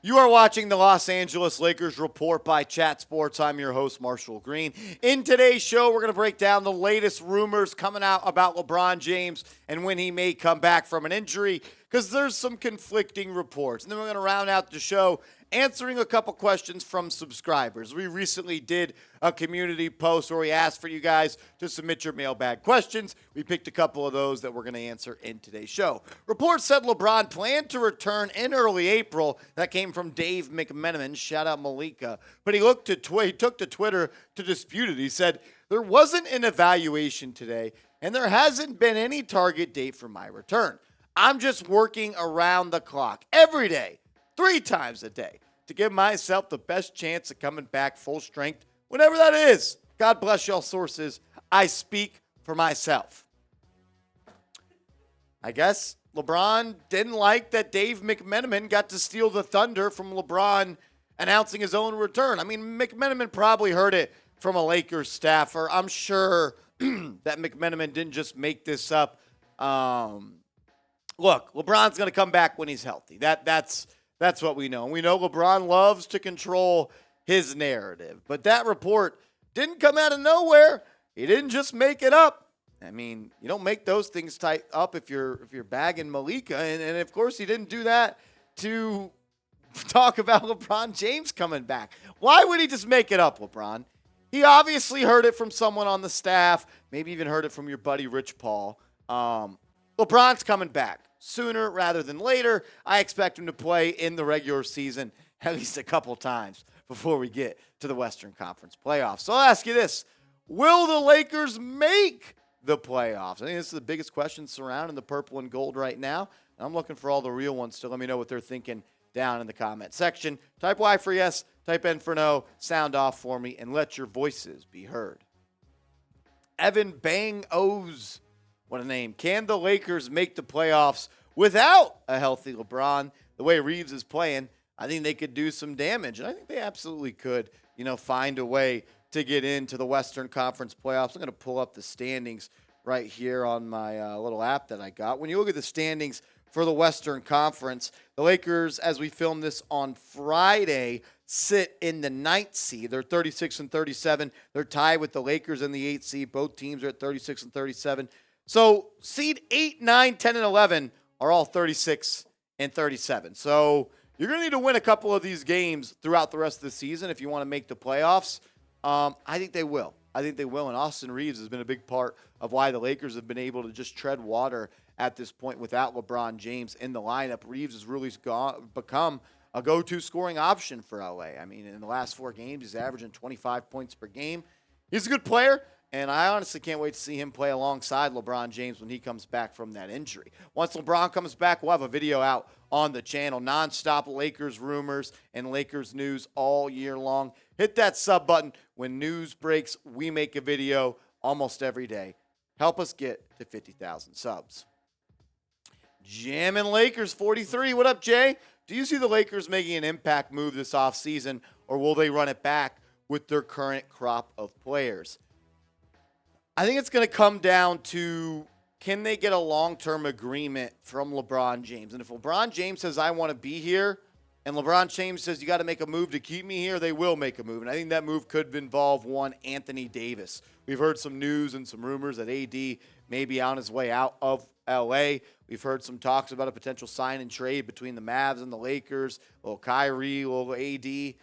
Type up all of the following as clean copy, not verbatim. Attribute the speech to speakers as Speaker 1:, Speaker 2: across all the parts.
Speaker 1: You are watching the Los Angeles Lakers Report by Chat Sports. I'm your host, Marshall Green. In today's show, we're going to break down the latest rumors coming out about LeBron James and when he may come back from an injury, because there's some conflicting reports. And then we're going to round out the show answering a couple questions from subscribers. We recently did a community post where we asked for you guys to submit your mailbag questions. We picked a couple of those that we're going to answer in today's show. Reports said LeBron planned to return in early April. That came from Dave McMenamin. Shout out Pelinka. But he took to Twitter to dispute it. He said, there wasn't an evaluation today, and there hasn't been any target date for my return. I'm just working around the clock every day, 3 times a day, to give myself the best chance of coming back full strength whenever that is. God bless y'all sources. I speak for myself. I guess LeBron didn't like that Dave McMenamin got to steal the thunder from LeBron announcing his own return. I mean, McMenamin probably heard it from a Lakers staffer. I'm sure that McMenamin didn't just make this up. Look, LeBron's going to come back when he's healthy. That's what we know. And we know LeBron loves to control his narrative. But that report didn't come out of nowhere. He didn't just make it up. I mean, you don't make those things tight up if you're bagging Malika. And of course, he didn't do that to talk about LeBron James coming back. Why would he just make it up, LeBron? He obviously heard it from someone on the staff, maybe even heard it from your buddy Rich Paul. LeBron's coming back sooner rather than later. I expect him to play in the regular season at least a couple times before we get to the Western Conference playoffs. So I'll ask you this. Will the Lakers make the playoffs? I think this is the biggest question surrounding the purple and gold right now. I'm looking for all the real ones to let me know what they're thinking down in the comment section. Type Y for yes, type N for no, sound off for me, and let your voices be heard. Evan Bang O's. What a name. Can the Lakers make the playoffs without a healthy LeBron? The way Reaves is playing, I think they could do some damage. And I think they absolutely could, find a way to get into the Western Conference playoffs. I'm going to pull up the standings right here on my little app that I got. When you look at the standings for the Western Conference, the Lakers, as we film this on Friday, sit in the 9th seed. They're 36 and 37. They're tied with the Lakers in the 8th seed. Both teams are at 36 and 37. So seed 8, 9, 10, and 11 are all 36 and 37. So you're going to need to win a couple of these games throughout the rest of the season if you want to make the playoffs. I think they will. And Austin Reaves has been a big part of why the Lakers have been able to just tread water at this point without LeBron James in the lineup. Reaves has really become a go-to scoring option for LA. I mean, in the last 4 games, he's averaging 25 points per game. He's a good player. And I honestly can't wait to see him play alongside LeBron James when he comes back from that injury. Once LeBron comes back, we'll have a video out on the channel. Non-stop Lakers rumors and Lakers news all year long. Hit that sub button. When news breaks, we make a video almost every day. Help us get to 50,000 subs. Jammin' Lakers 43. What up, Jay? Do you see the Lakers making an impact move this offseason, or will they run it back with their current crop of players? I think it's going to come down to, can they get a long-term agreement from LeBron James? And if LeBron James says, I want to be here, and LeBron James says, you got to make a move to keep me here, they will make a move. And I think that move could involve one Anthony Davis. We've heard some news and some rumors that AD may be on his way out of LA. We've heard some talks about a potential sign and trade between the Mavs and the Lakers. A little Kyrie, a little AD.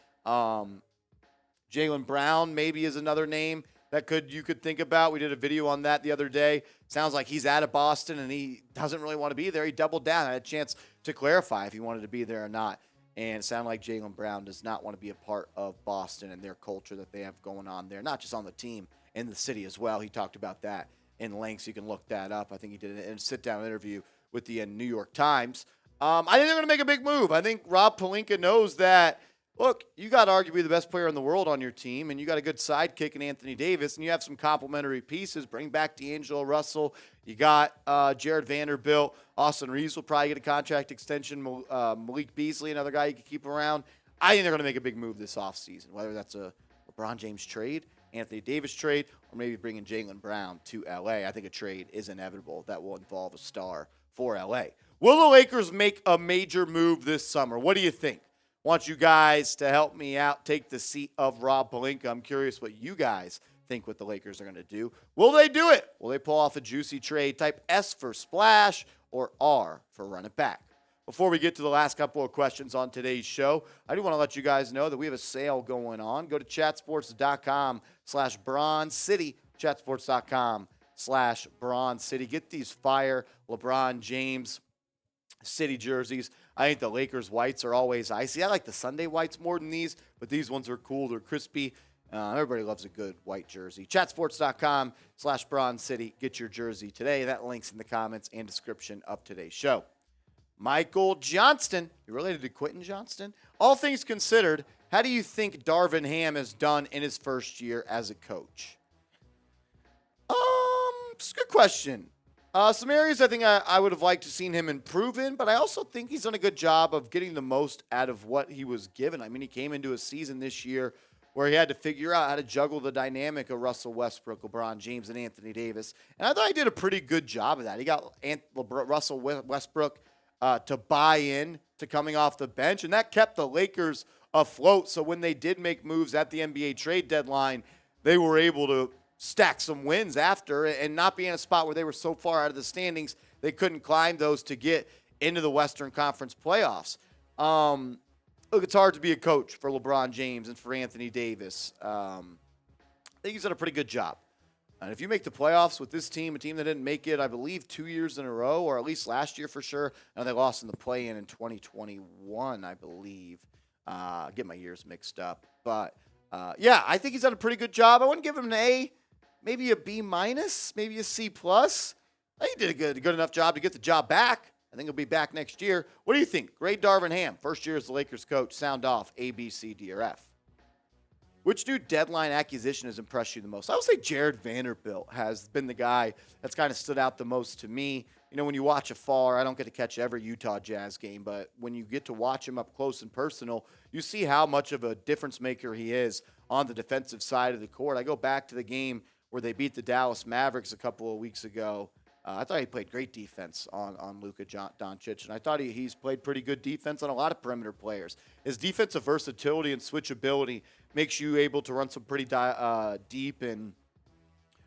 Speaker 1: Jaylen Brown maybe is another name that you could think about. We did a video on that the other day. Sounds like he's out of Boston and he doesn't really want to be there. He doubled down. I had a chance to clarify if he wanted to be there or not. And it sounded like Jaylen Brown does not want to be a part of Boston and their culture that they have going on there, not just on the team, in the city as well. He talked about that in length, so you can look that up. I think he did a sit-down interview with the New York Times. I think they're going to make a big move. I think ROB PELINKA knows that, look, you got arguably the best player in the world on your team, and you got a good sidekick in Anthony Davis, and you have some complementary pieces. Bring back D'Angelo Russell. You got Jared Vanderbilt. Austin Reaves will probably get a contract extension. Malik Beasley, another guy you can keep around. I think they're going to make a big move this offseason, whether that's a LeBron James trade, Anthony Davis trade, or maybe bringing Jaylen Brown to L.A. I think a trade is inevitable that will involve a star for L.A. Will the Lakers make a major move this summer? What do you think? Want you guys to help me out, take the seat of Rob Pelinka. I'm curious what you guys think what the Lakers are going to do. Will they do it? Will they pull off a juicy trade? Type S for splash or R for run it back. Before we get to the last couple of questions on today's show, I do want to let you guys know that we have a sale going on. Go to chatsports.com/Bronze City, chatsports.com/Bronze City. Get these fire LeBron James City jerseys. I think the Lakers whites are always icy. I like the Sunday whites more than these, but these ones are cool. They're crispy. Everybody loves a good white jersey. Chatsports.com/Bronze City. Get your jersey today. That link's in the comments and description of today's show. Michael Johnston. You related to Quentin Johnston? All things considered, how do you think DARVIN Ham has done in his first year as a coach? It's a good question. Some areas I think I would have liked to seen him improve in, but I also think he's done a good job of getting the most out of what he was given. I mean, he came into a season this year where he had to figure out how to juggle the dynamic of Russell Westbrook, LeBron James, and Anthony Davis. And I thought he did a pretty good job of that. He got Russell Westbrook to buy in to coming off the bench, and that kept the Lakers afloat. So when they did make moves at the NBA trade deadline, they were able to stack some wins after and not be in a spot where they were so far out of the standings they couldn't climb those to get into the Western Conference playoffs. Look, it's hard to be a coach for LeBron James and for Anthony Davis. I think he's done a pretty good job. And if you make the playoffs with this team, a team that didn't make it, I believe, 2 years in a row, or at least last year for sure, and they lost in the play-in in 2021, I believe. Get my years mixed up. But, yeah, I think he's done a pretty good job. I wouldn't give him an A. Maybe a B-, maybe a C+. I think he did a good enough job to get the job back. I think he'll be back next year. What do you think? Grade DARVIN Ham, first year as the Lakers coach. Sound off, A, B, C, D, or F. Which new deadline acquisition has impressed you the most? I would say Jared Vanderbilt has been the guy that's kind of stood out the most to me. You know, when you watch afar, I don't get to catch every Utah Jazz game, but when you get to watch him up close and personal, you see how much of a difference maker he is on the defensive side of the court. I go back to the game where they beat the Dallas Mavericks a couple of weeks ago. I thought he played great defense on Luka Doncic, and I thought he's played pretty good defense on a lot of perimeter players. His defensive versatility and switchability makes you able to run some pretty deep and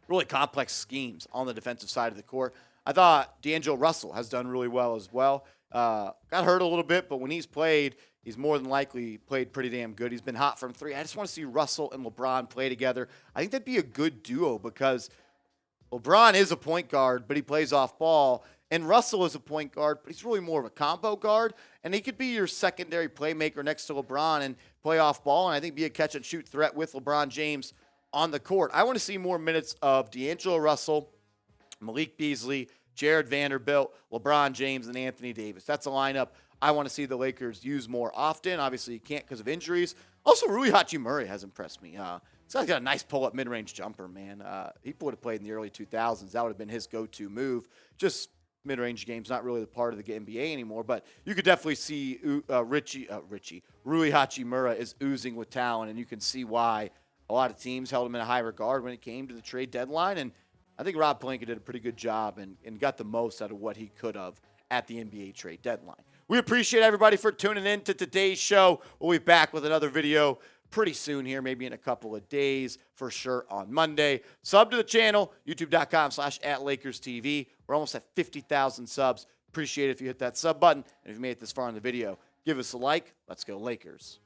Speaker 1: really complex schemes on the defensive side of the court. I thought D'Angelo Russell has done really well as well. Got hurt a little bit, but when he's played, he's more than likely played pretty damn good. He's been hot from three. I just want to see Russell and LeBron play together. I think that'd be a good duo because LeBron is a point guard, but he plays off ball. And Russell is a point guard, but he's really more of a combo guard. And he could be your secondary playmaker next to LeBron and play off ball. And I think be a catch-and-shoot threat with LeBron James on the court. I want to see more minutes of D'Angelo Russell, Malik Beasley, Jared Vanderbilt, LeBron James, and Anthony Davis. That's a lineup I want to see the Lakers use more often. Obviously, you can't because of injuries. Also, Rui Hachimura has impressed me. This guy's got a nice pull-up mid-range jumper, man. He would have played in the early 2000s. That would have been his go-to move. Just mid-range game's not really the part of the NBA anymore, but you could definitely see Rui Hachimura is oozing with talent, and you can see why a lot of teams held him in a high regard when it came to the trade deadline. And I think Rob Pelinka did a pretty good job and got the most out of what he could have at the NBA trade deadline. We appreciate everybody for tuning in to today's show. We'll be back with another video pretty soon here, maybe in a couple of days for sure on Monday. Sub to the channel, youtube.com/@LakersTV. We're almost at 50,000 subs. Appreciate it if you hit that sub button. And if you made it this far in the video, give us a like. Let's go Lakers.